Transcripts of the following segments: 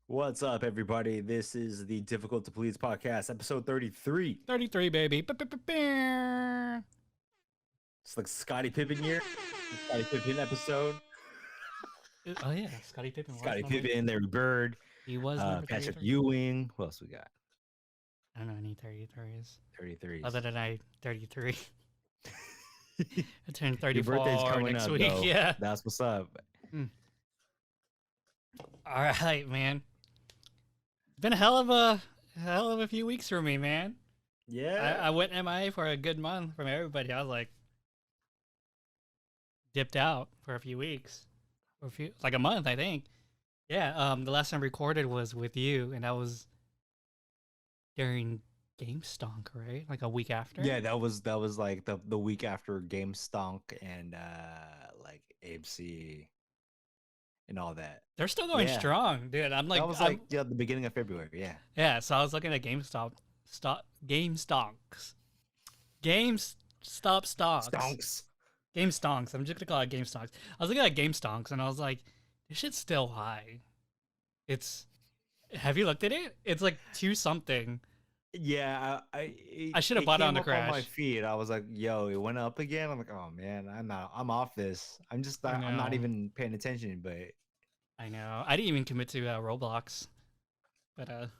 What's up, everybody? This is the Difficult to Please podcast, episode 33. 33, baby. It's like Scottie Pippen year. The Scottie Pippen episode. Oh, yeah. Scottie Pippen was Scottie number. Pippen, Larry Bird, He was number Patrick 33. Ewing. Who else we got? I don't know any 33s. 33s. Other than I 33. I turned Your birthday's 34 coming next up, week. though. Yeah. That's what's up. All right, man. Been a hell of a few weeks for me, man. Yeah. I went MIA for a good month from everybody. I was like dipped out for a few weeks. For like a month, I think. Yeah, the last time I recorded was with you, and that was during Game Stonk, right? Like a week after. Yeah, that was like the week after Game Stonk and like AMC and all that. They're still going Yeah. strong, dude. I'm like, That was like the beginning of February. Yeah. yeah. So I was looking at Game Stonks, Stonks. Game Stonks. I'm just gonna call it Game Stonks. I was looking at Game Stonks, and I was like, this shit's still high. It's. Have you looked at it? It's like 2 something. Yeah, I should have bought it on the came up on my crash. feed. I was like, "Yo, it went up again." I'm like, "Oh man, I'm off this. I I'm not know. even paying attention." But I know. I didn't even commit to Roblox, but that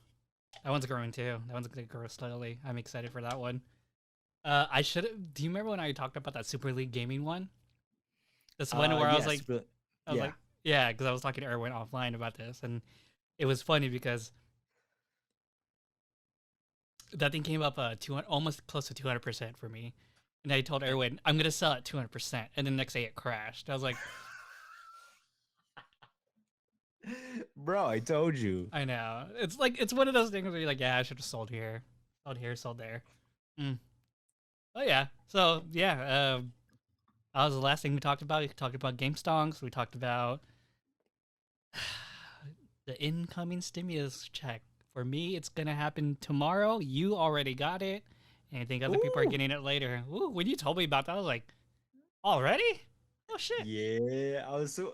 one's growing too. That one's gonna grow slowly. I'm excited for that one. I should. Do you remember when I talked about that Super League Gaming one? That's one where I was like, yeah, yeah, because I was talking to Erwin offline about this, and it was funny because that thing came up 200, almost close to 200% for me, and I told Erwin I'm gonna sell at 200%, and then the next day it crashed. I was like, bro, I told you. I know. It's like it's one of those things where you're like, yeah, I should have sold here, sold there. Mm. Oh yeah. So yeah, that was the last thing we talked about. We talked about game stonks. We talked about the incoming stimulus check. For me, it's gonna happen tomorrow. You already got it, and I think other people are Ooh. getting it later. Ooh, when you told me about that, I was like, already? Oh shit! Yeah, I was so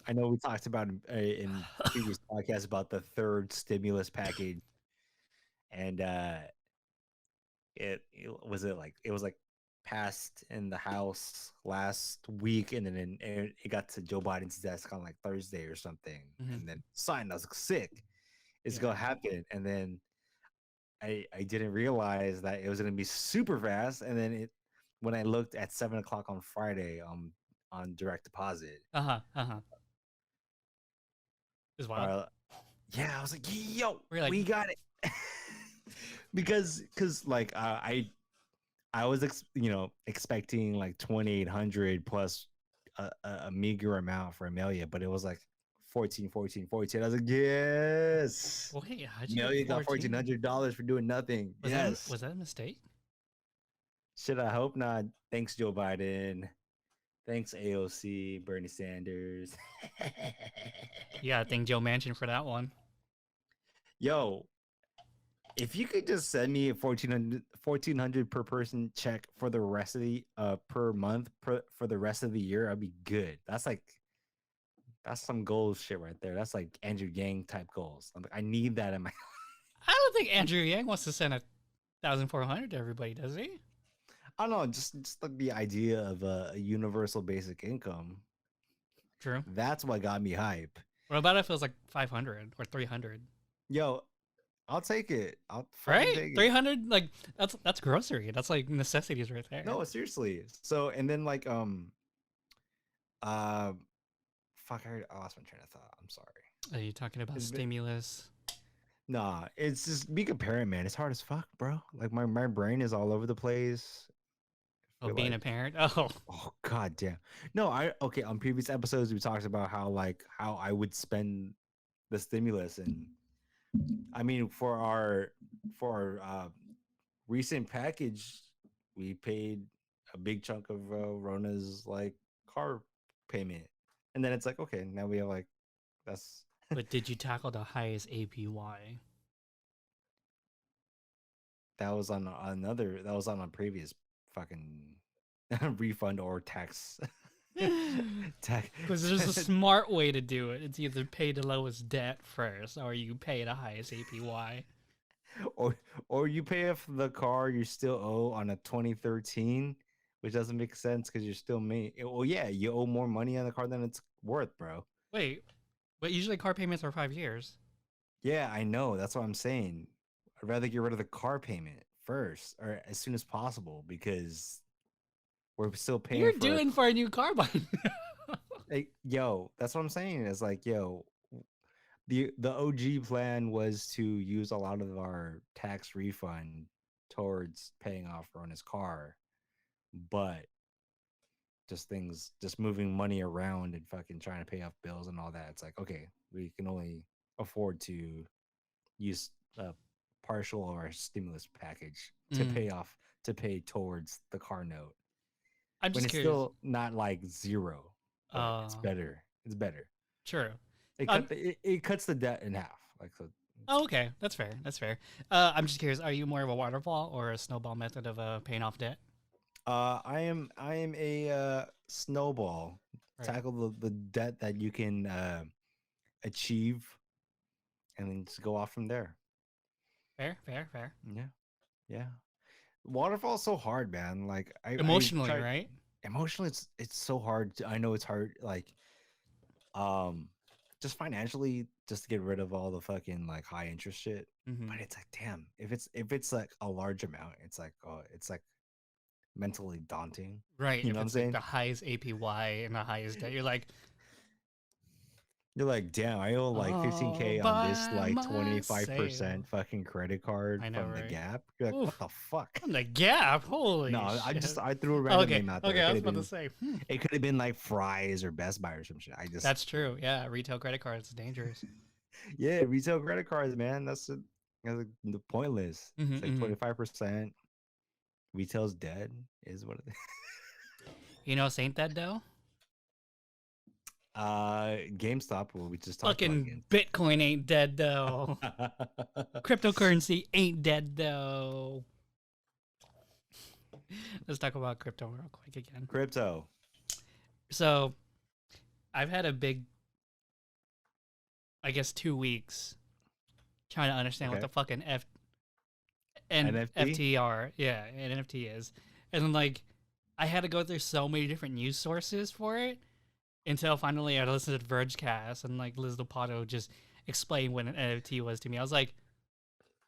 I know we talked about in previous podcasts about the third stimulus package, and it was like passed in the House last week, and then it got to Joe Biden's desk on like Thursday or something, and then signed. I was like, sick, it's gonna happen. And then I didn't realize that it was gonna be super fast, and then when I looked at 7 o'clock on Friday on direct deposit, Is wild. yeah, I was like, yo, We're like, we got it. because like I was expecting like 2,800 plus a meager amount for Amelia, but it was like 14. I was like, yes. wait, how'd you Amelia get got $1,400 for doing nothing. Yes. Was that a mistake? Should I hope not? Thanks, Joe Biden. Thanks, AOC, Bernie Sanders. You gotta thank Joe Manchin for that one. Yo, if you could just send me a 1,400 per person check for the rest of the per month for the rest of the year, I'd be good. That's some goals shit right there. That's like Andrew Yang type goals. I'm like, I need that in my. I don't think Andrew Yang wants to send 1,400 to everybody, does he? I don't know, just like the idea of a universal basic income. True. That's what got me hype. What about if it was like 500 or 300? Yo, I'll take it. I'll right? take 300, like that's grocery. That's like necessities right there. No, seriously. So and then like fuck, I lost my train of thought. I'm sorry. Are you talking about stimulus? Nah, it's just me comparing, man. It's hard as fuck, bro. Like my brain is all over the place. Oh, being a parent. Oh god damn. No, okay. On previous episodes, we talked about how I would spend the stimulus, and I mean for our recent package, we paid a big chunk of Rona's like car payment, and then it's like, okay, now we have like that's. But did you tackle the highest APY? That was on a previous fucking refund or tax. Because there's a smart way to do it. It's either pay the lowest debt first, or you pay the highest APY. or you pay off the car you still owe on a 2013, which doesn't make sense because you're still well, yeah, you owe more money on the car than it's worth, bro. Wait, but usually car payments are 5 years. Yeah, I know. That's what I'm saying. I'd rather get rid of the car payment first or as soon as possible because we're still What paying you're for doing for a new car by like, yo, that's what I'm saying. It's like, yo, the OG plan was to use a lot of our tax refund towards paying off Rona's car, but just moving money around and fucking trying to pay off bills and all that. It's like, okay, we can only afford to use a partial of our stimulus package to pay towards the car note. I'm When just it's curious. still not like zero, but it's better. It's better. True. It cuts the debt in half. Like so. Oh, okay, that's fair. That's fair. I'm just curious. Are you more of a waterfall or a snowball method of paying off debt? I am a snowball. Right. Tackle the debt that you can achieve, and then just go off from there. Fair. Yeah, yeah. Waterfall's so hard, man. Like Emotionally, right? Emotionally, it's so hard. I know it's hard. Like, just financially, just to get rid of all the fucking like high interest shit. Mm-hmm. But it's like, damn, if it's like a large amount, it's like, oh, it's like mentally daunting. Right. You If know what I'm it's like saying? the highest APY and the highest debt, you're like, You're like, damn, I owe like 15K on this by like myself. 25% fucking credit card I know, from the right? Gap. You're like, Oof. what the fuck? From the Gap. Holy No, shit. I threw a random Okay. name out there. Okay, I was about to say. It could have been like Fry's or Best Buy or some shit. That's true. Yeah, retail credit cards is dangerous. Yeah, retail credit cards, man. That's the pointless. Mm-hmm, It's like 25%. Retail's dead. Is what it is. You know, Saint Dead though. GameStop. Well, we just talked about Fucking Bitcoin ain't dead though. Cryptocurrency ain't dead though. Let's talk about crypto real quick again. Crypto. So, I've had a big, I guess, 2 weeks trying to understand what the fucking NFT? FTR, yeah, an NFT is, and then like, I had to go through so many different news sources for it until finally I listened to Vergecast and like Liz Lopato just explained what an NFT was to me. I was like,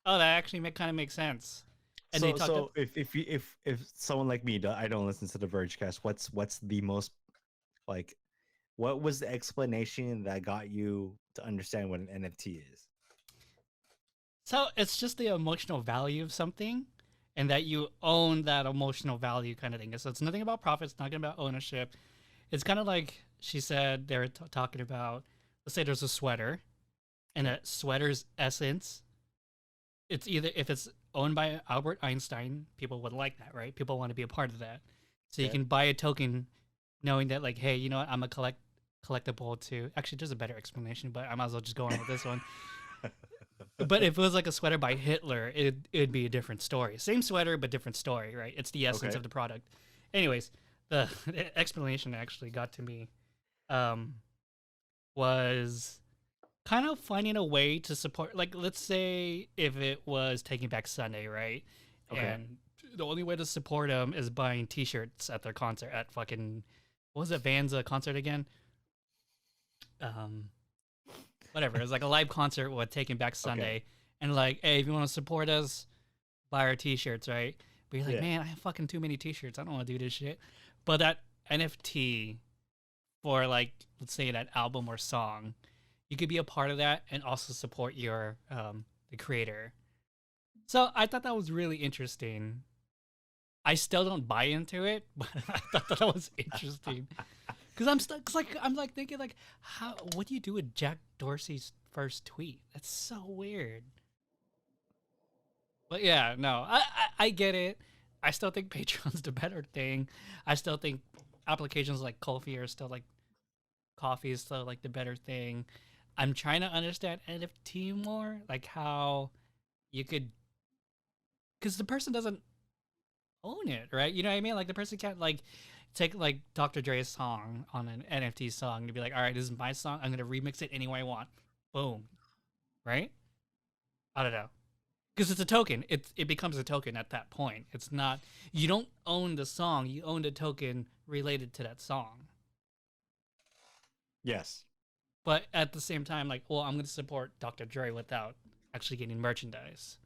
oh, that actually kind of makes sense. And So if someone like me, I don't listen to the Vergecast. What's the most like? What was the explanation that got you to understand what an NFT is? So it's just the emotional value of something, and that you own that emotional value kind of thing. So it's nothing about profit. It's not about ownership. It's kind of like she said they were talking about. Let's say there's a sweater, and that sweater's essence. It's either if it's owned by Albert Einstein, people would like that, right? People want to be a part of that. So you can buy a token, knowing that like, hey, you know what? I'm a collectible too. Actually, there's a better explanation, but I might as well just go on with this one. But if it was like a sweater by Hitler, it'd be a different story. Same sweater, but different story, right? It's the essence of the product. Anyways, the explanation that actually got to me was kind of finding a way to support, like, let's say if it was Taking Back Sunday, right? Okay. And the only way to support them is buying T-shirts at their concert at fucking, what was it, Van's concert again? Whatever. It was like a live concert with Taking Back Sunday. Okay. And like, hey, if you want to support us, buy our T-shirts, right? But you're like, man, I have fucking too many T-shirts. I don't want to do this shit. But that NFT for like, let's say that album or song, you could be a part of that and also support your the creator. So I thought that was really interesting. I still don't buy into it, but I thought that was interesting. Cause I'm like thinking like, what do you do with Jack Dorsey's first tweet? That's so weird. But yeah, no, I get it. I still think Patreon's the better thing. I still think applications like Ko-fi are still like, coffee is still like the better thing. I'm trying to understand NFT more, like how you could, because the person doesn't own it, right? You know what I mean? Like the person can't like, take like Dr. Dre's song on an NFT song to be like, all right, this is my song. I'm gonna remix it any way I want. Boom, right? I don't know, because it's a token. It becomes a token at that point. It's not, you don't own the song. You own the token related to that song. Yes. But at the same time, like, well, I'm gonna support Dr. Dre without actually getting merchandise.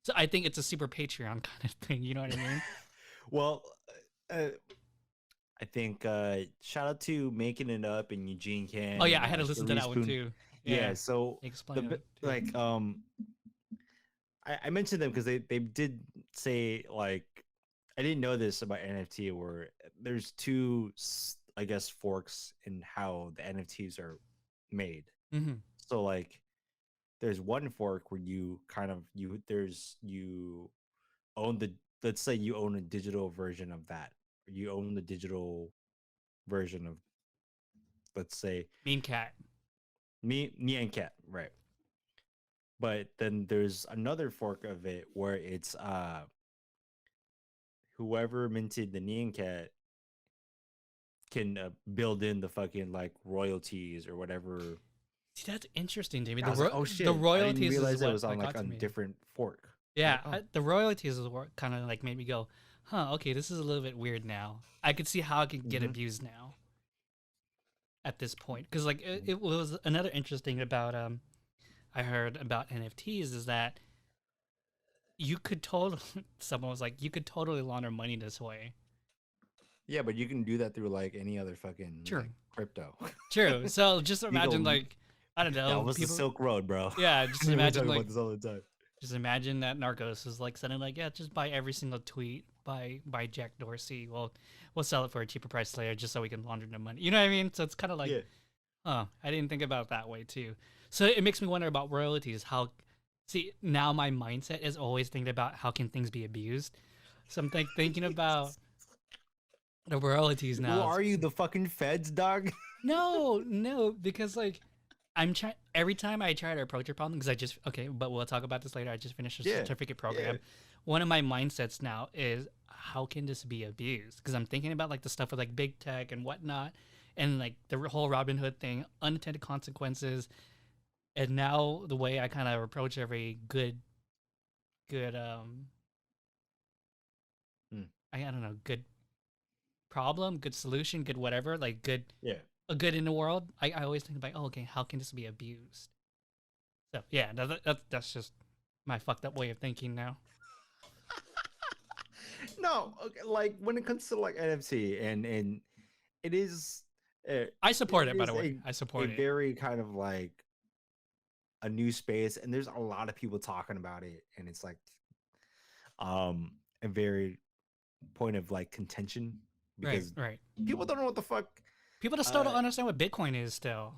So I think it's a super Patreon kind of thing. You know what I mean? Well, uh, I think shout out to Making It Up and Eugene Can Oh yeah, and I had to listen to Cherie that one Spoon. too. Yeah, Yeah, so explain it. Too. like I mentioned them because they did say like I didn't know this about NFT where there's two I guess forks in how the NFTs are made. Mm-hmm. So like there's one fork where you kind of you own the, let's say you own a digital version of that. You own the digital version of, let's say, Meme cat. me and Cat, right? But then there's another fork of it where it's whoever minted the Nyan Cat can build in the fucking like royalties or whatever. See, that's interesting, David. I was like, oh The shit, I didn't royalties is realize it what, was on like got a to me. different fork. Yeah, Like, oh. the royalties is what kind of like made me go, huh, okay, this is a little bit weird now. I could see how it could get abused now at this point. Because like it was another interesting about I heard about NFTs is that you could totally someone was like, you could totally launder money this way. Yeah, but you can do that through like any other fucking True. like crypto. True. So just imagine like I don't know. That was the Silk Road, bro. Yeah, just we imagine talk like about this all the time. just imagine that Narcos is like sending like, yeah, just buy every single tweet by Jack Dorsey. We'll sell it for a cheaper price later just so we can launder the money. You know what I mean? So it's kind of like, Yeah. oh, I didn't think about it that way too. So it makes me wonder about royalties. How, see, now my mindset is always thinking about how can things be abused. So I'm thinking about the royalties now. Who are you, the fucking feds, dog? No, because like I'm trying every time I try to approach a problem because I just okay, but we'll talk about this later. I just finished a certificate program. Yeah. One of my mindsets now is how can this be abused? Because I'm thinking about like the stuff with like big tech and whatnot, and like the whole Robin Hood thing, unintended consequences, and now the way I kind of approach every good I don't know, good problem, good solution, good whatever, like good Yeah. a good in the world. I always think about, oh, okay, how can this be abused? So yeah, that's just my fucked up way of thinking now. No, okay, like when it comes to like NFT and it is I support it, by is the way. I support a it. very kind of like a new space, and there's a lot of people talking about it, and it's like a very point of like contention because Right. people don't know what the fuck. People just still don't understand what Bitcoin is still.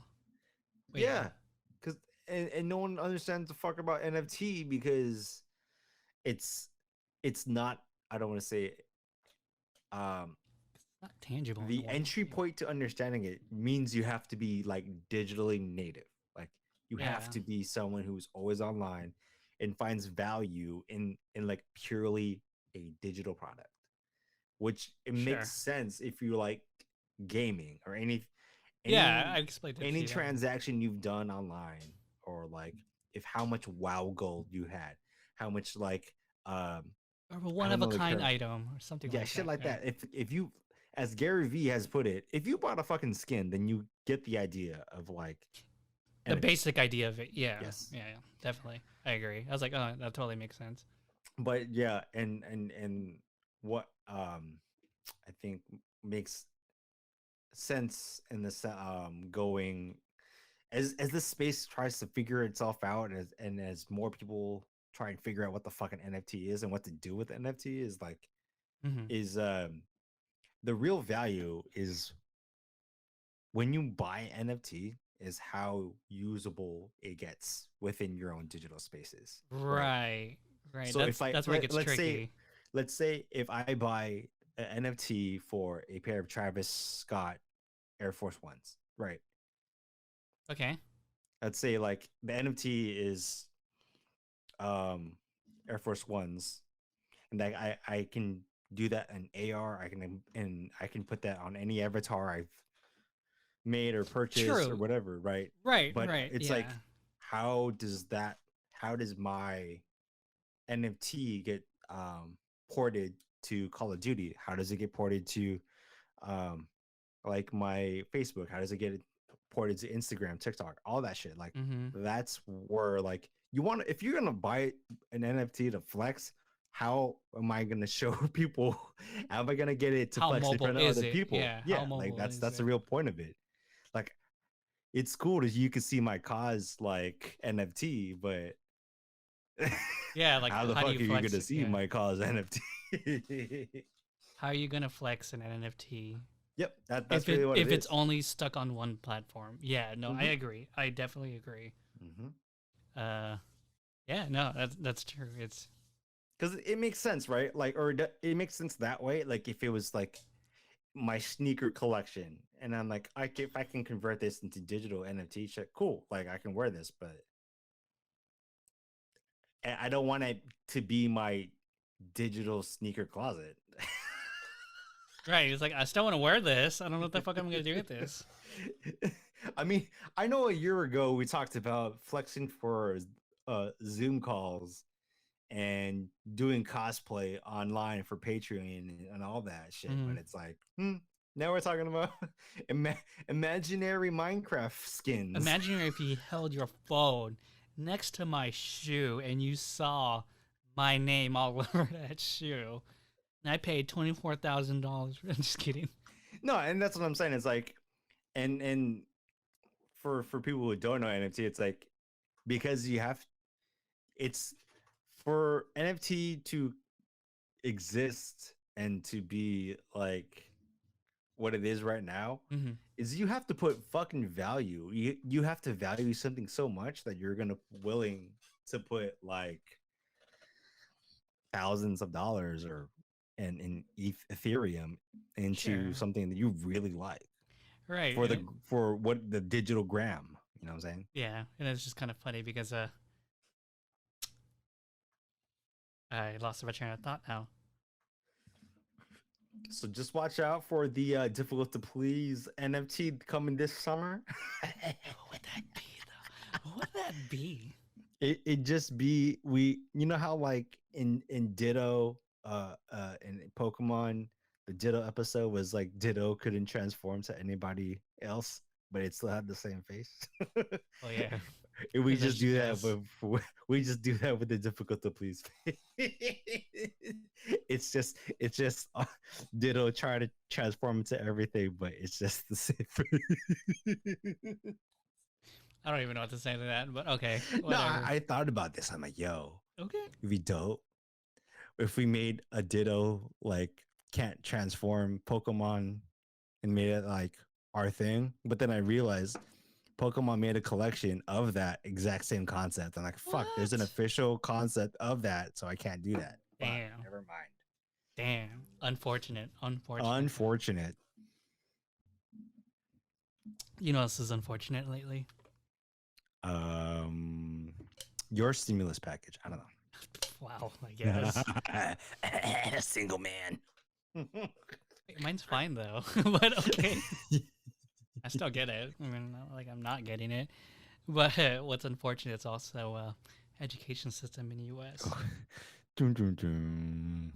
Wait, Yeah, because and no one understands the fuck about NFT because it's it's not. I don't want to say not tangible. the entry point to understanding it means you have to be like digitally native. Like you have to be someone who's always online and finds value in like purely a digital product, which it makes sense if you like gaming or any I explained it any to you transaction you've done online, or like if how much WoW gold you had, how much like or a one of a kind item or something like that. Shit like that. If you, as Gary V has put it, if you bought a fucking skin, then you get the idea of like the basic idea of it. Yeah. Yes. Yeah, definitely. I agree. I was like, oh, that totally makes sense. But yeah, and what I think makes sense in this going as this space tries to figure itself out, and as more people try and figure out what the fucking NFT is and what to do with the NFT is like is the real value is when you buy NFT is how usable it gets within your own digital spaces. Right. So if I that's where it gets tricky. Let's say if I buy an NFT for a pair of Travis Scott Air Force Ones, right? Okay. Let's say like the NFT is Air Force Ones, and like I can do that in AR. I can put that on any avatar I've made or purchased or True. whatever, right? Right. But Right. it's Yeah. like, how does my NFT get ported to Call of Duty? How does it get ported to um, like my Facebook? How does it get ported to Instagram, TikTok, all that shit? Like Mm-hmm. that's where like you want if you're gonna buy an NFT to flex, how am I gonna show people? How am I gonna get it to How flex in mobile front of is other it? people? Yeah. How Yeah, like mobile is that's the it? real point of it. Like it's cool that you can see my cause like NFT, but Yeah. Like, how the how do fuck you are you flex gonna it? see Yeah. my cause NFT? How are you gonna flex an NFT Yep, that's really what it if it's is. only stuck on one platform? Yeah. No, I Mm-hmm. agree. I definitely agree. Mm-hmm. Uh. Yeah. No. That's true. It's. Because it makes sense, right? Like, it makes sense that way. Like, if it was like my sneaker collection, and I'm like, if I can convert this into digital NFT shit, cool. Like, I can wear this, but I don't want it to be my digital sneaker closet. Right. It's like, I still want to wear this. I don't know what the fuck I'm gonna do with this. I mean, I know a year ago we talked about flexing for Zoom calls and doing cosplay online for Patreon and all that shit. Mm-hmm. But it's like, now we're talking about imaginary Minecraft skins. Imagine if you held your phone next to my shoe and you saw my name all over that shoe. And I paid $24,000. I'm just kidding. No, and that's what I'm saying. It's like, and for people who don't know NFT, it's like because it's for NFT to exist and to be like what it is right now Mm-hmm. is you have to put fucking value. You have to value something so much that you're gonna willing to put like thousands of dollars or in Ethereum into Sure. something that you really like Right. for what the digital gram. You know what I'm saying? Yeah. And it's just kind of funny because I lost my train of thought now. So just watch out for the difficult to please NFT coming this summer. What would that be though? What would that be? It just be you know how like in Ditto in Pokemon the Ditto episode was like Ditto couldn't transform to anybody else but it still had the same face. Oh yeah. And we just Eventually, do that yes. we just do that with the difficult to please face. It's just Ditto try to transform into everything but it's just the same. I don't even know what to say to that, but okay. No, Whatever. I thought about this. I'm like, yo, Okay. it'd be dope if we made a Ditto like can't transform Pokemon and made it like our thing. But then I realized Pokemon made a collection of that exact same concept. I'm like, fuck, there's an What? official concept of that, so I can't do that. Fuck, Damn. never mind. Damn. Unfortunate. Unfortunate. Unfortunate. You know, this is unfortunate lately. Your stimulus package. I don't know. Wow, I guess. Single man. Mine's fine though, but okay. I still get it. I mean, not like I'm not getting it. But what's unfortunate is also education system in the U.S. Dun, dun, dun.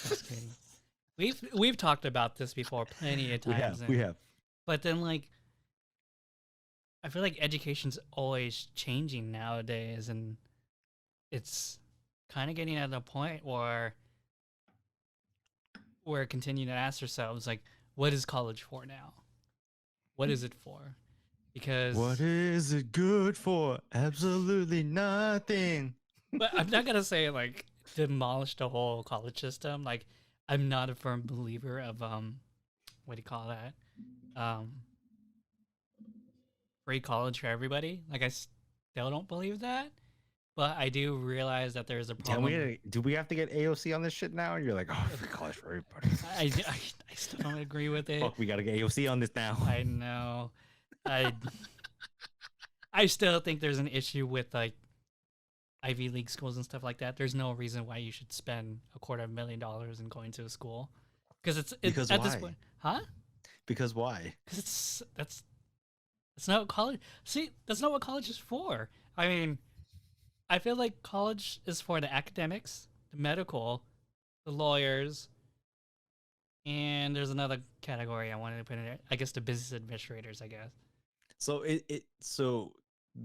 Just kidding. We've talked about this before plenty of times. We have. But then like, I feel like education's always changing nowadays, and it's kind of getting at a point where we're continuing to ask ourselves like, what is college for now? What is it for? Because What is it good for? Absolutely nothing. but I'm not gonna say like demolish the whole college system. Like I'm not a firm believer of what do you call that? Free college for everybody. Like I still don't believe that. But I do realize that there's a problem. Do we have to get AOC on this shit now? And you're like, oh, free college for everybody. I still don't agree with it. Fuck, we gotta get AOC on this now. I know. I still think there's an issue with like Ivy League schools and stuff like that, there's no reason why you should spend $250,000 in going to a school. Because Because at this point, why? huh? Because why? Because that's not what college. See, that's not what college is for. I mean, I feel like college is for the academics, the medical, the lawyers, and there's another category I wanted to put in there. I guess the business administrators. I guess. So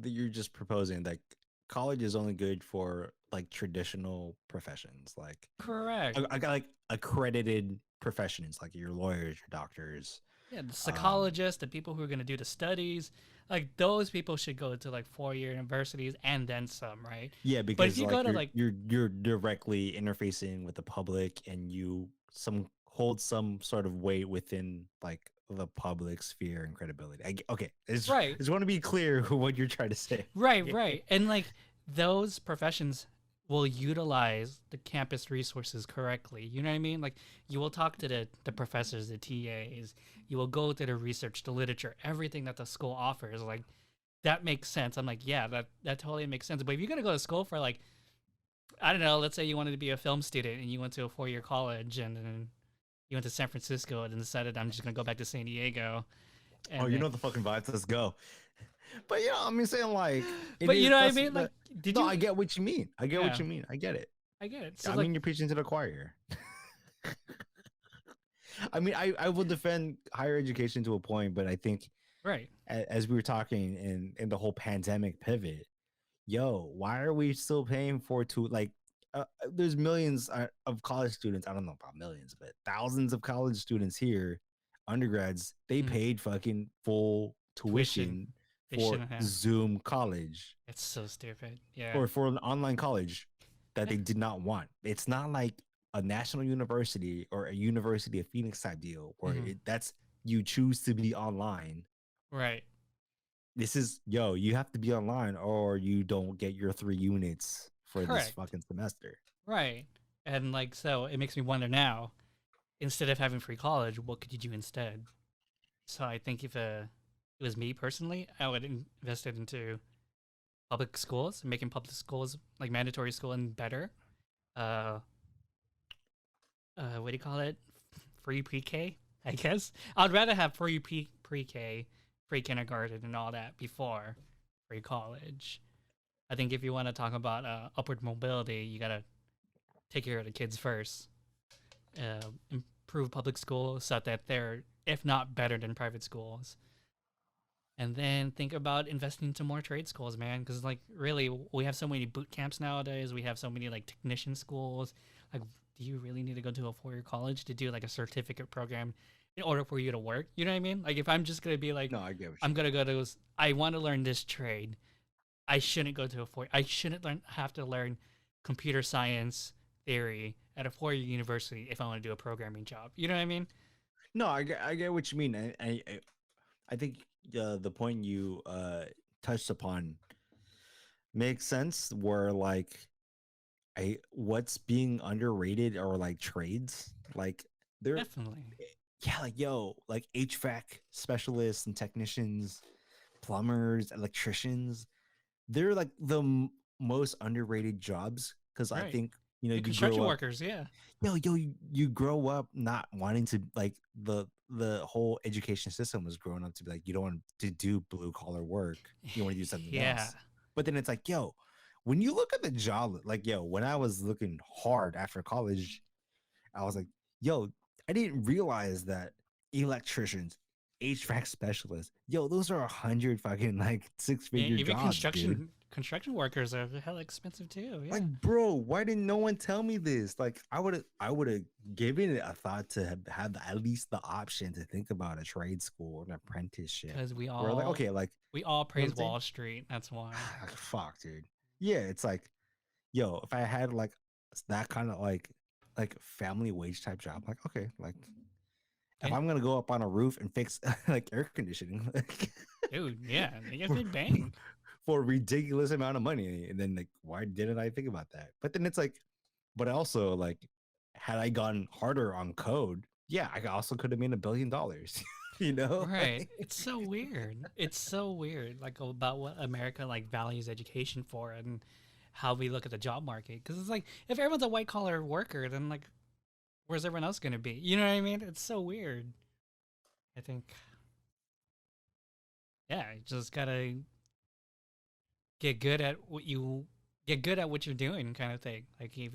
you're just proposing that college is only good for like traditional professions, like Correct. I got like accredited professions, like your lawyers, your doctors. Yeah, the Um, psychologists, the people who are going to do the studies, like those people should go to like 4-year universities and then some, right? yeah, But if because you like go to like you're directly interfacing with the public, and you some hold some sort of weight within like the public sphere and credibility. Okay, right, it's want to be clear what you're trying to say. right, right, and like those professions will utilize the campus resources correctly. You know what I mean? Like you will talk to the professors, the TAs. You will go to the research, the literature, everything that the school offers. Like that makes sense. I'm like, yeah, that totally makes sense. But if you're gonna go to school for like, I don't know, let's say you wanted to be a film student and you went to a 4-year college and then you went to San Francisco and decided I'm just gonna go back to San Diego. Oh, And you then, know the fucking vibes. Let's go. But yeah, I mean, saying like it but you is. know what I That's mean? Like, that. did No, you? I get what you mean. I get what Yeah, you mean. I get it. I get it. So I like, mean, you're preaching to the choir. I mean, I will defend higher education to a point, but I think right, as we were talking in the whole pandemic pivot, yo, why are we still paying for like there's millions of college students. I don't know about millions, but thousands of college students here, undergrads, they mm, paid fucking full tuition. tuition They for shouldn't have. Zoom college It's so stupid. Yeah. or for an online college that they did not want. It's not like a national university or a University of Phoenix type deal where Hmm. that's you choose to be online. Right. This is yo, you have to be online or you don't get your 3 units for this Correct. fucking semester. Right. And like, so it makes me wonder now, instead of having free college, what could you do instead? So I think if it was me personally, I would invest it into public schools, making public schools like mandatory school and better. Uh, what do you call it? Free pre-K, I guess. I'd rather have free pre-K, free kindergarten, and all that before free college. I think if you want to talk about upward mobility, you gotta take care of the kids first. Improve public schools so that they're, if not better than private schools, and then think about investing into more trade schools, man. Because like really, we have so many boot camps nowadays. We have so many like technician schools. Like, do you really need to go to a 4-year college to do like a certificate program in order for you to work? You know what I mean? Like, if I'm just gonna be like, No, I get what I'm you gonna go to, I want to learn this trade. I shouldn't go to a 4. I shouldn't have to learn computer science theory at a 4-year university if I want to do a programming job. You know what I mean? No, I get what you mean. I think the point you touched upon makes sense. Where like what's being underrated or like trades, like they're Definitely. yeah, like yo, like HVAC specialists and technicians, plumbers, electricians. They're like the most underrated jobs because I Right. think The you grow construction up workers, yeah. you grow up not wanting to like the whole education system was growing up to be like you don't want to do blue collar work, you want to do something Yeah. else. But then it's like yo, when you look at the job, like yo, when I was looking hard after college, I was like yo, I didn't realize that electricians, HVAC specialists, yo, those are 100 fucking like six Yeah, figure even jobs, dude. construction workers are hella expensive too. Like, Yeah. bro, why didn't no one tell me this? Like, I would have given it a thought to have at least the option to think about a trade school or an apprenticeship. Because Where like, okay, like, we all you know what praise I'm saying? Wall Street. That's why. Like, fuck, dude. Yeah, it's like, yo, if I had like that kind of like family wage type job, like, okay, like if And I'm gonna go up on a roof and fix like air conditioning, like dude, yeah, they get for, paid bang. for a ridiculous amount of money, and then like, why didn't I think about that? But then it's like, but also like, had I gone harder on code, yeah, I also could have made $1 billion. You know? Right. It's so weird. It's so weird, like about what America like values education for, and how we look at the job market. Because it's like if everyone's a white collar worker, then like where's everyone else gonna be? You know what I mean? It's so weird. I think, yeah, you just gotta get good at what you're doing, kind of thing. Like if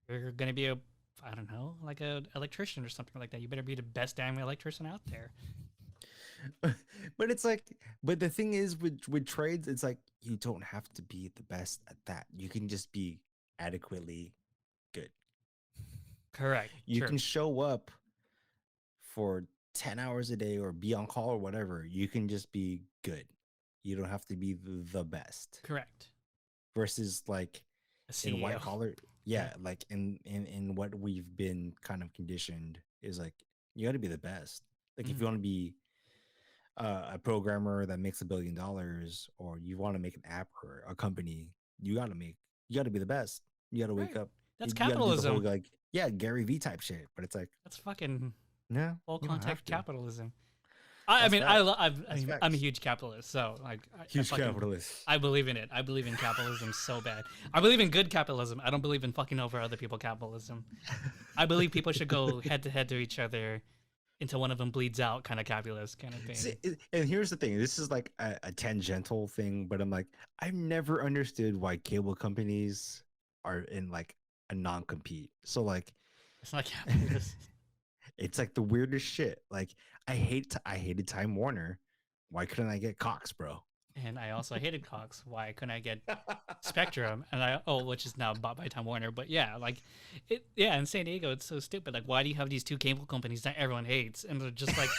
you're gonna be a, I don't know, like a electrician or something like that, you better be the best damn electrician out there. But it's like, but the thing is with trades, it's like you don't have to be the best at that. You can just be adequately good. Correct. You True. can show up for 10 hours a day or be on call or whatever. You can just be good. You don't have to be the best. Correct. Versus like A in white CEO. collar, yeah, like in what we've been kind of conditioned is like you got to be the best. Like if you want to be a programmer that makes $1 billion, or you want to make an app or a company, you got to be the best. You got to wake Right. up. That's You got to do the whole capitalism. like, yeah, Gary V type shit. But it's like, That's fucking no, full you don't have context to. capitalism. I That's mean, fact. I mean, I'm a huge capitalist, so like, Huge capitalist. I believe in it. I believe in capitalism so bad. I believe in good capitalism. I don't believe in fucking over other people capitalism. I believe people should go head to each other until one of them bleeds out, kind of capitalist kind of thing. See, and here's the thing. This is like a tangential thing, but I'm like, I've never understood why cable companies are in like a non-compete. So like, It's not capitalist. it's like the weirdest shit. Like I hated Time Warner. Why couldn't I get Cox, bro? And I also hated Cox. Why couldn't I get Spectrum? And which is now bought by Time Warner. But yeah, like in San Diego, it's so stupid. Like, why do you have these two cable companies that everyone hates? And they're just like,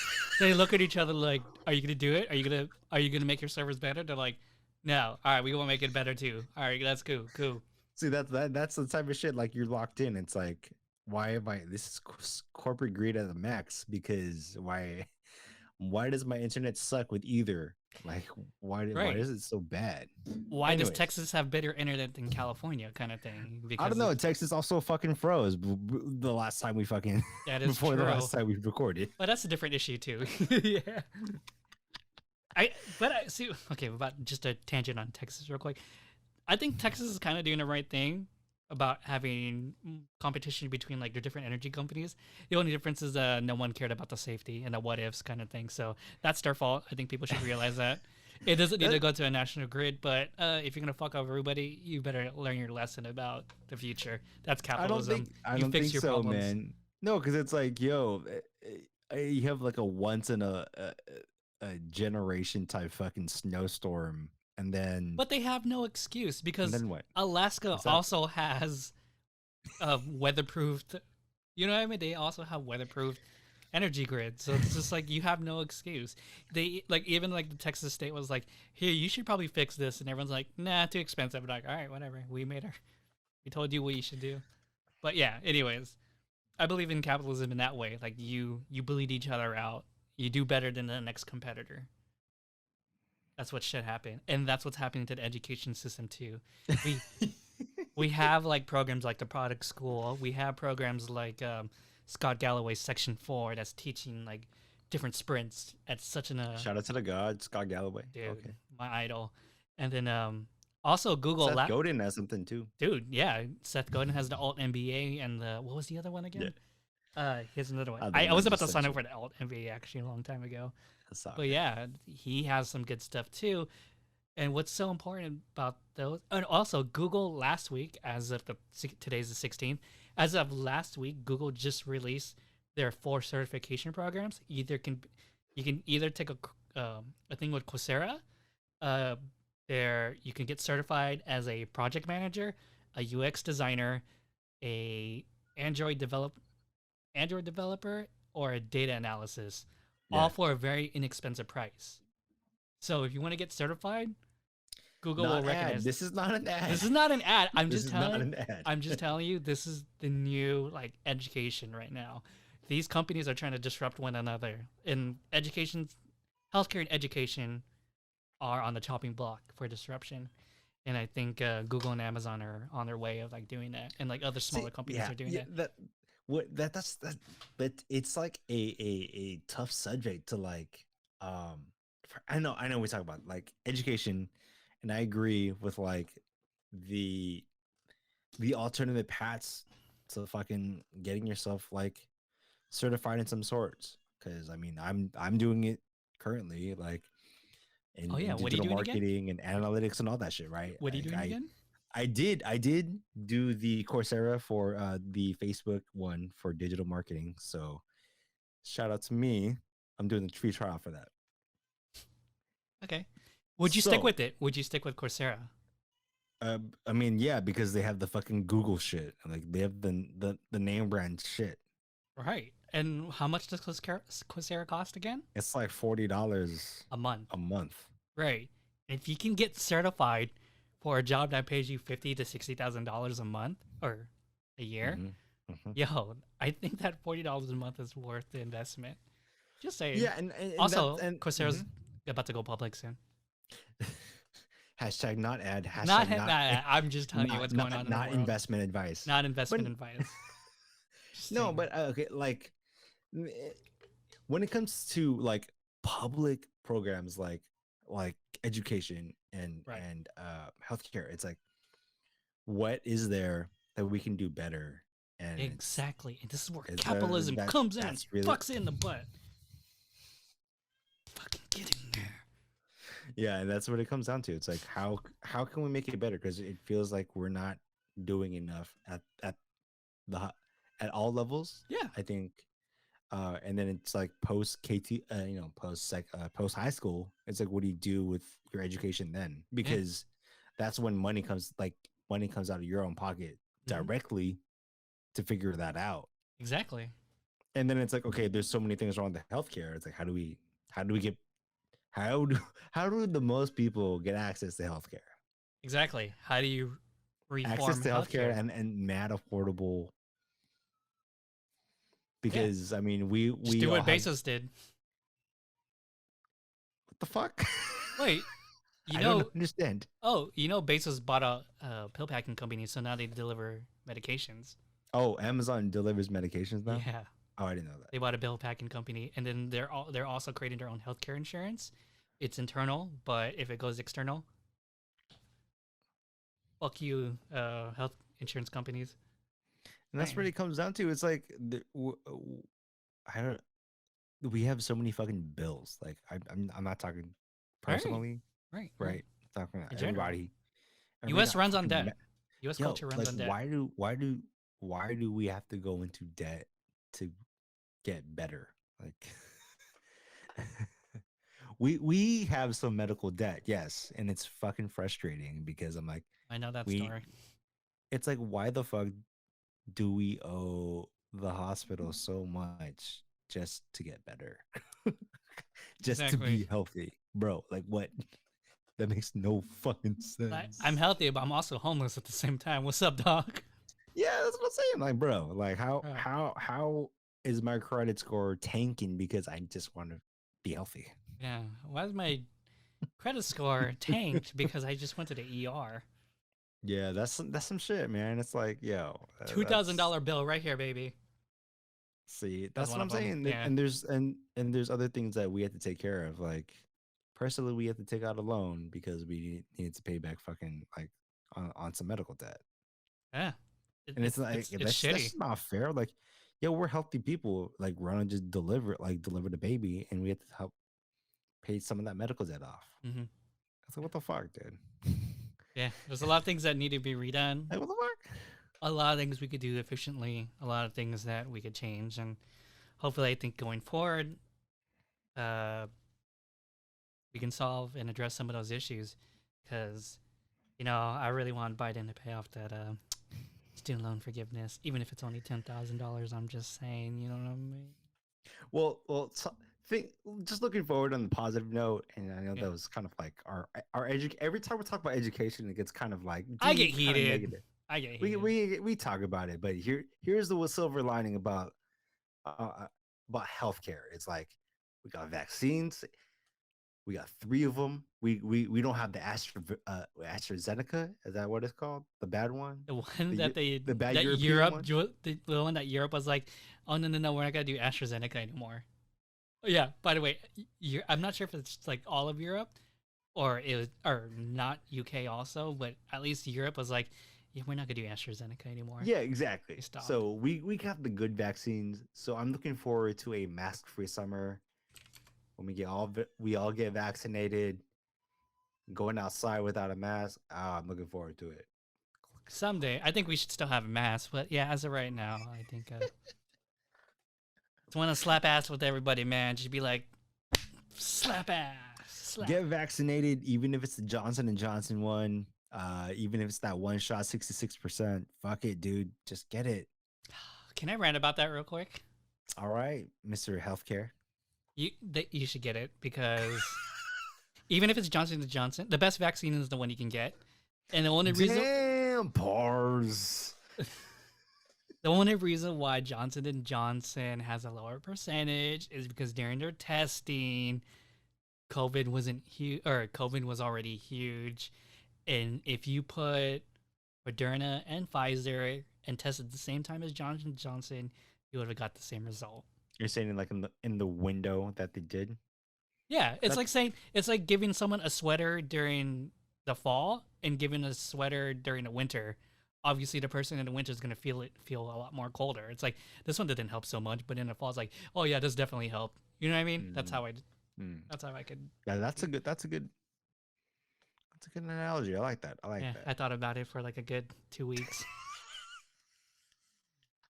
they look at each other like, are you gonna do it? Are you gonna make your servers better? They're like, no. All right, we will make it better too. All right, that's cool. See, that's the type of shit. Like you're locked in. It's like, why am I? This is corporate greed at the max. Because why does my internet suck with either? Like, why is it so bad? Why Anyways, does Texas have better internet than California, kind of thing? Because I don't know. Texas also fucking froze the last time we fucking that is before true. the last time we recorded. But that's a different issue too. Yeah. But I see. Okay, about just a tangent on Texas real quick. I think Texas is kind of doing the right thing about having competition between like the different energy companies. The only difference is no one cared about the safety and the what ifs kind of thing. So that's their fault. I think people should realize that. It doesn't need to go to a national grid, but if you're gonna fuck over everybody, you better learn your lesson about the future. That's capitalism. I don't think so, man. No, because it's like, yo, you have like a once in a generation type fucking snowstorm. And then, but they have no excuse because then what? Alaska also has weatherproofed. You know what I mean? They also have weatherproofed energy grid, so it's just like you have no excuse. They like even like the Texas state was like, "Here, you should probably fix this," and everyone's like, "Nah, too expensive." I'm like, all right, whatever. We told you what you should do. But yeah, anyways, I believe in capitalism in that way. Like you bleed each other out. You do better than the next competitor. That's what should happen, and that's what's happening to the education system too. We have like programs like the Product School. We have programs like Scott Galloway's Section 4 that's teaching like different sprints at such an shout out to the god Scott Galloway, dude, okay, my idol. And then also Google Seth Godin has something too, dude. Yeah, Seth Godin has the Alt MBA, and what was the other one again? Here's another one. I was about to sign up for the Alt MBA actually a long time ago. But yeah, he has some good stuff too. And what's so important about those, and also Google last week, as of today's the 16th, as of last week, Google just released their 4 certification programs. You can either take a thing with Coursera, you can get certified as a project manager, a UX designer, a Android developer, or a data analysis. All for a very inexpensive price. So if you want to get certified, Google will recognize. This is not an ad. This is not an ad. I'm just telling you, this is the new like education right now. These companies are trying to disrupt one another. In education, healthcare and education are on the chopping block for disruption. And I think Google and Amazon are on their way of like doing that, and like other smaller companies are doing that. But it's like a tough subject to like I know we talk about like education, and I agree with like the the alternative paths to fucking getting yourself like certified in some sorts. Because I mean, I'm doing it currently, like Oh yeah, in what are you digital doing again? marketing and analytics and all that shit, right? What are you Like doing again? I did do the Coursera for the Facebook one for digital marketing. So shout out to me. I'm doing the free trial for that. Okay. Would you stick So with it? Would you stick with Coursera? I mean, yeah, because they have the fucking Google shit. Like they have the name brand shit. Right. And how much does Coursera cost again? It's like $40 A month. a month. Right. If you can get certified for a job that pays you $50,000 to $60,000 a month or a year, yo, I think that $40 a month is worth the investment. Just saying. Yeah, and Also, and Coursera's about to go public soon. hashtag not ad, Not, hashtag not, I'm just telling you what's going on in the not world. investment advice. Not investment But advice. no, saying. but okay, like when it comes to like public programs like education and Right. healthcare, it's like what is there that we can do better? And Exactly. And this is where capitalism comes in and really, fucks in the butt. Fucking get in there. yeah, and that's what it comes down to. It's like how can we make it better? Because it feels like we're not doing enough at the at all levels. Yeah. I think and then it's like post KT post high school. It's like what do you do with your education then? Because that's when money comes out of your own pocket directly to figure that out. Exactly. And then it's like, okay, there's so many things wrong with healthcare. It's like how do the most people get access to healthcare? Exactly. How do you reform Access to healthcare healthcare? and mad affordable? Because I mean, we Just do what Bezos did. What the fuck? Wait, I don't understand. Oh, Bezos bought a pill packing company, so now they deliver medications. Oh, Amazon delivers medications now? Yeah. Oh, I didn't know that. They bought a pill packing company, and then they're also creating their own healthcare insurance. It's internal, but if it goes external, fuck you, health insurance companies. And that's what it comes down to. It's like I don't. We have so many fucking bills. Like I'm not talking personally, right? I'm talking about everybody. U.S. runs on debt. U.S. culture runs on debt. Why do we have to go into debt to get better? Like we have some medical debt, yes, and it's fucking frustrating because I'm like, I know that story. It's like, why the fuck do we owe the hospital so much just to get better? Just to be healthy, bro. Like what? That makes no fucking sense. I'm healthy, but I'm also homeless at the same time. What's up, dog? Yeah, that's what I'm saying. Like, bro, like how is my credit score tanking because I just want to be healthy? Yeah. Why is my credit score tanked because I just went to the ER? Yeah, that's some shit, man. It's like, yo, $2,000 bill right here, baby. See, that's what I'm saying. Yeah. And there's other things that we have to take care of. Like, personally, we have to take out a loan because we need to pay back fucking like on some medical debt. Yeah, and it's like that's not fair. Like, yo, we're healthy people. Like, we're gonna just deliver the baby, and we have to help pay some of that medical debt off. Mm-hmm. I was like, what the fuck, dude? Yeah, there's a lot of things that need to be redone. Like, what the fuck? A lot of things we could do efficiently. A lot of things that we could change, and hopefully, I think going forward, we can solve and address some of those issues. Because, I really want Biden to pay off that student loan forgiveness, even if it's only $10,000. I'm just saying, you know what I mean? Well, just looking forward on the positive note, and I know that was kind of like our every time we talk about education, it gets kind of like I get heated. I get heated. We talk about it, but here's the silver lining about healthcare. It's like we got vaccines, we got 3 of them. We don't have the AstraZeneca. Is that what it's called? The bad one. The one that Europe, the one that Europe was like, oh no, we're not gonna do AstraZeneca anymore. Yeah, by the way, I'm not sure if it's like all of Europe or it was, or not UK also, but at least Europe was like, yeah, we're not gonna do AstraZeneca anymore. Yeah, exactly. They stopped. So we got the good vaccines. So I'm looking forward to a mask-free summer when we all get vaccinated. Going outside without a mask, I'm looking forward to it. Someday, I think we should still have a mask, but yeah, as of right now, I think just want to slap ass with everybody, man. Just be like, slap ass, slap. Get vaccinated, even if it's the Johnson and Johnson one. Even if it's that one shot, 66%. Fuck it, dude. Just get it. Can I rant about that real quick? All right, Mr. Healthcare. You should get it because even if it's Johnson & Johnson, the best vaccine is the one you can get. And the only reason the only reason why Johnson & Johnson has a lower percentage is because during their testing, COVID wasn't huge, or COVID was already huge. And if you put Moderna and Pfizer and tested at the same time as Johnson & Johnson, you would have got the same result. You're saying like in the window that they did? Yeah, it's like giving someone a sweater during the fall and giving a sweater during the winter. Obviously, the person in the winter is going to feel a lot more colder. It's like this one didn't help so much, but in the fall, it's like, oh yeah, this definitely helped. You know what I mean? That's how I could. Yeah, that's a good analogy. I like that. I like that. I thought about it for like a good 2 weeks.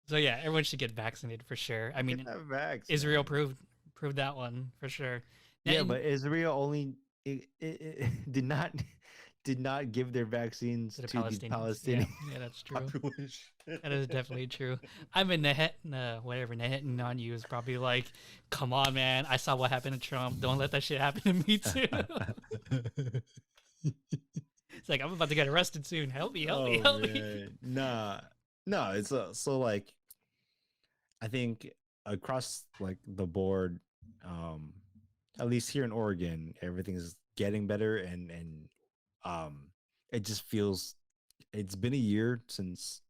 So yeah, everyone should get vaccinated for sure. I mean, Israel proved that one for sure. Yeah, but Israel only it did not give their vaccines to the Palestinian. Yeah, that's true. That is definitely true. I'm in Netanyahu is probably like, come on, man. I saw what happened to Trump. Don't let that shit happen to me too. It's like, I'm about to get arrested soon. Help me. No, it's so like, I think across like the board, at least here in Oregon, everything is getting better, and it just feels it's been a year since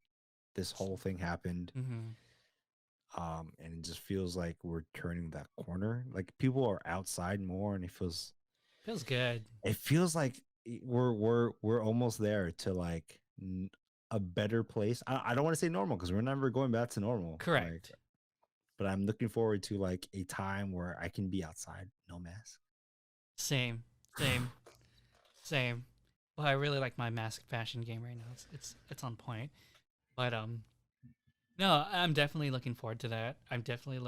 this whole thing happened. And it just feels like we're turning that corner. Like people are outside more, and it feels good. It feels like we're almost there to like a better place. I don't want to say normal because we're never going back to normal. Correct. Like, but I'm looking forward to like a time where I can be outside, no mask. Same. Well, I really like my mask fashion game right now. It's on point. But no, I'm definitely looking forward to that. I'm definitely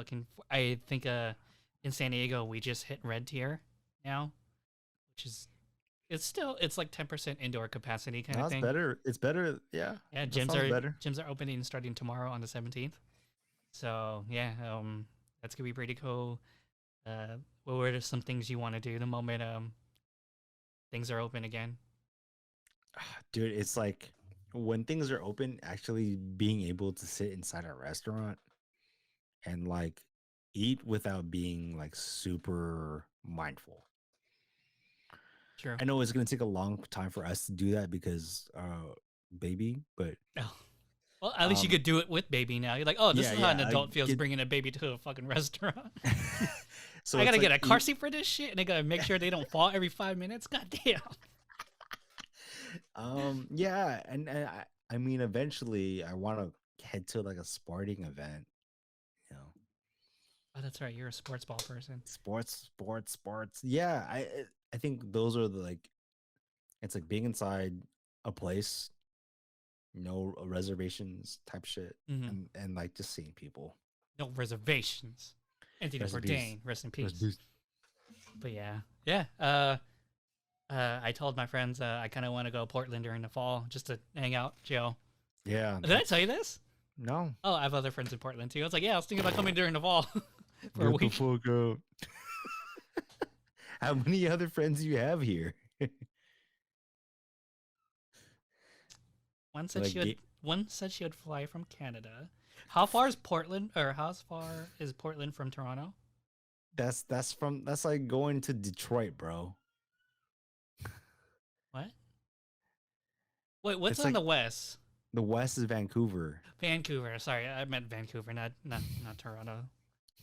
I think in San Diego we just hit red tier now, which is it's like 10% indoor capacity kind of thing. It's better. Yeah. Yeah, gyms are opening starting tomorrow on the 17th. So yeah, that's gonna be pretty cool. What were some things you want to do the moment things are open again? Dude, it's like when things are open, actually being able to sit inside a restaurant and like eat without being like super mindful. Sure. I know it's gonna take a long time for us to do that because baby, but well, at least you could do it with baby now. You're like, oh, this is how an adult feels bringing a baby to a fucking restaurant. So I gotta get a car seat for this shit, and I gotta make sure they don't fall every 5 minutes. God damn. Yeah, and I mean, eventually, I want to head to like a sporting event. You know. Oh, that's right. You're a sports ball person. Sports. Yeah, I think those are the like. It's like being inside a place. No reservations type shit, and like just seeing people. No reservations. Anthony Bourdain, rest in peace. But yeah. I told my friends I kind of want to go to Portland during the fall just to hang out, chill. Yeah. Did I tell you this? No. Oh, I have other friends in Portland too. I was like, yeah, I was thinking about coming during the fall for a week. How many other friends do you have here? One said she would fly from Canada. How far is Portland, or how far is Portland from Toronto? That's like going to Detroit, bro. What? Wait, what's on the west? The west is Vancouver. Vancouver. Sorry, I meant Vancouver, not Toronto.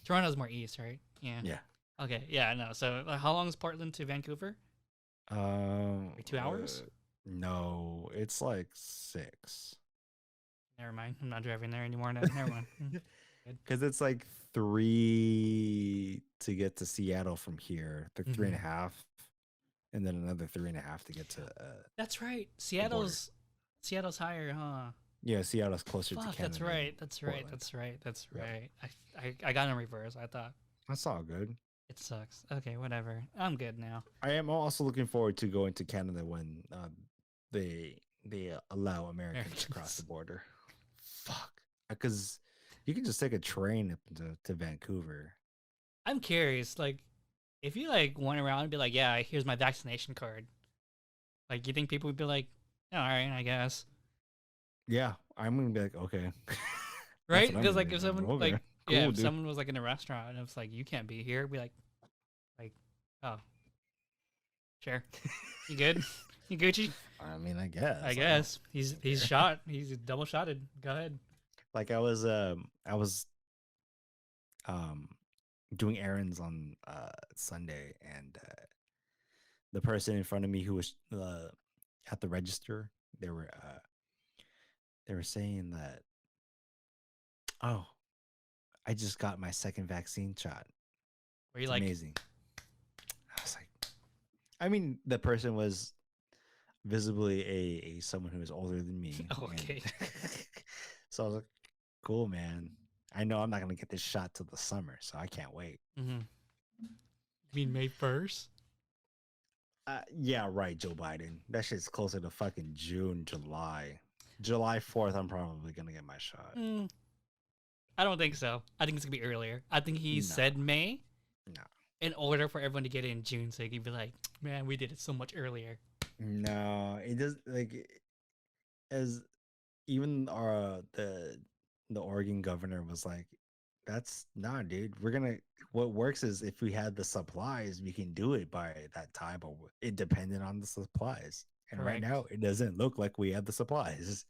Toronto's more east, right? Yeah. Yeah. Okay. Yeah. No. So, how long is Portland to Vancouver? Wait, 2 hours? No, it's like 6. Never mind. I'm not driving there anymore. No, never mind. Good. Because it's like 3 to get to Seattle from here. Like 3.5, and then another 3.5 to get to. That's right. the border. Seattle's higher, huh? Yeah, Seattle's closer to Fuck, Canada. that's right. That's right. Portland. That's Yep. right. I got in reverse. I thought That's all good. it sucks. Okay, whatever. I'm good now. I am also looking forward to going to Canada when they allow Americans to cross the border. Fuck, because you can just take a train up to Vancouver. I'm curious, like, if you like went around and be like, yeah, here's my vaccination card. Like, you think people would be like, all right, I guess. Yeah, I'm gonna be like, okay. Right? Because like if someone okay. like Cool, if dude. someone was like in a restaurant and it was like, you can't be here, be like, oh, sure, you good? You Gucci? I mean, I guess. I guess he's shot. He's double shotted. Go ahead. Like I was doing errands on Sunday, and the person in front of me who was at the register, they were saying that, oh, I just got my second vaccine shot. Were you like amazing? I was like, I mean, the person was visibly a someone who was older than me. Okay. So I was like, cool, man. I know I'm not gonna get this shot till the summer, so I can't wait. You mean May 1st? Yeah, right, Joe Biden. That shit's closer to fucking June, July. July 4th, I'm probably gonna get my shot. I don't think so. I think it's gonna be earlier. I think he said May. No. In order for everyone to get it in June, so he can be like, man, we did it so much earlier. No, it does, like, as even the Oregon governor was like, that's not, dude. What works is if we had the supplies, we can do it by that time, but it depended on the supplies. And Correct. right now, it doesn't look like we have the supplies.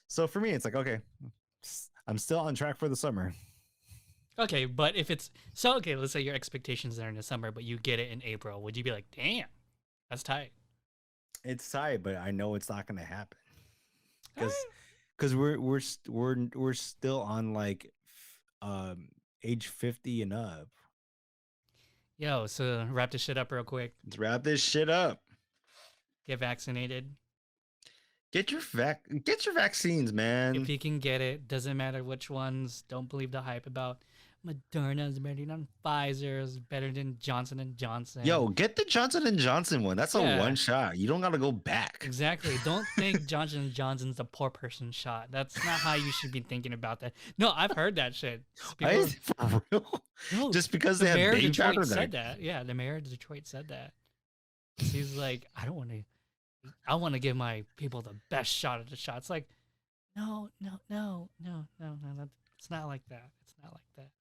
So for me, it's like, okay, I'm still on track for the summer. Okay, but if it's so, okay, let's say your expectations are in the summer, but you get it in April, would you be like, damn, that's tight? It's tight, but I know it's not going to happen because we're still on like age 50 and up. Yo, so wrap this shit up real quick. Let's wrap this shit up. Get vaccinated. Get your vaccines, man. If you can get it, doesn't matter which ones. Don't believe the hype about Moderna's better than Pfizer's, better than Johnson & Johnson. Yo, get the Johnson & Johnson one. That's a one shot. You don't got to go back. Exactly. Don't think Johnson & Johnson's the poor person shot. That's not how you should be thinking about that. No, I've heard that shit. People, for real? No, just because they have baby powder there. Said that. Yeah, the mayor of Detroit said that. He's like, I want to give my people the best shot at the shot. It's like, no. It's not like that. It's not like that.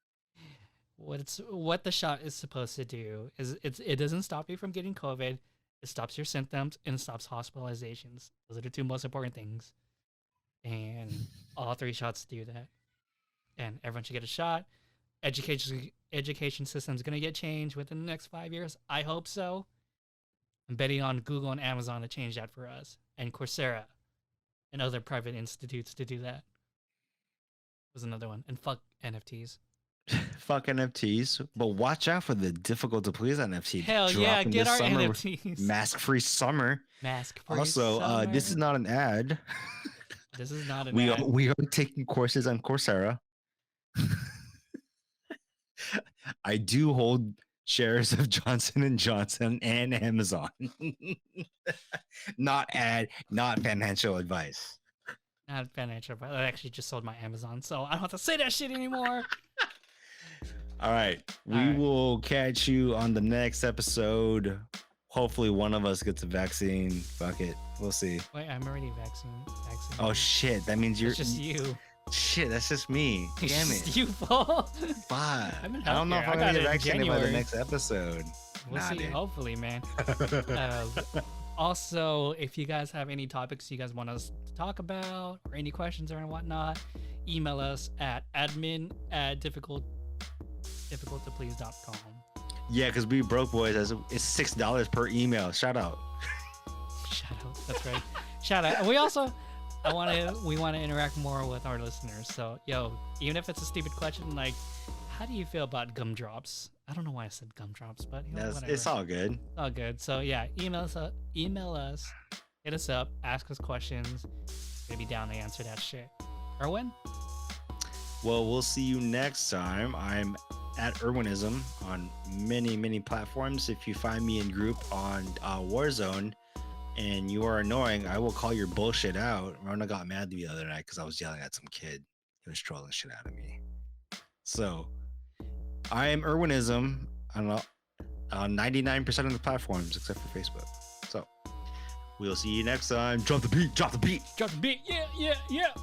What the shot is supposed to do is it doesn't stop you from getting COVID. It stops your symptoms and it stops hospitalizations. Those are the two most important things. And all 3 shots do that. And everyone should get a shot. Education system is going to get changed within the next 5 years. I hope so. I'm betting on Google and Amazon to change that for us, and Coursera and other private institutes to do that. Was another one. And fuck NFTs. Fuck NFTs, but watch out for the difficult to please NFT. Hell yeah, get our summer, NFTs. Mask-free summer. Mask-free also, summer. This is not an ad. This is not an ad. We are taking courses on Coursera. I do hold shares of Johnson & Johnson and Amazon. Not financial advice. Not financial advice. I actually just sold my Amazon, so I don't have to say that shit anymore. All right. We will catch you on the next episode. Hopefully one of us gets a vaccine. Fuck it. We'll see. Wait, I'm already vaccinated. Oh shit. That means you're it's just you. Shit, that's just me. Damn it. You, Paul. Fuck. I don't know if I'm gonna get vaccinated by the next episode. We'll see. Dude. Hopefully, man. Also, if you guys have any topics you guys want us to talk about or any questions or whatnot, email us at admin@difficulttoplease.com. Yeah, because we broke boys. It's $6 per email. Shout out. Shout out. That's right. Shout out. And we want to interact more with our listeners. So, yo, even if it's a stupid question, like, how do you feel about gumdrops? I don't know why I said gumdrops, but whatever. It's all good. All good. So yeah, email us, hit us up, ask us questions. We'll be down to answer that shit. Erwin? Well, we'll see you next time. I'm at Erwinism on many platforms. If you find me in group on Warzone and you are annoying, I will call your bullshit out. Rona got mad at me the other night because I was yelling at some kid who was trolling shit out of me. So I am Erwinism on 99% of the platforms except for Facebook. So we'll see you next time. Drop the beat. Yeah.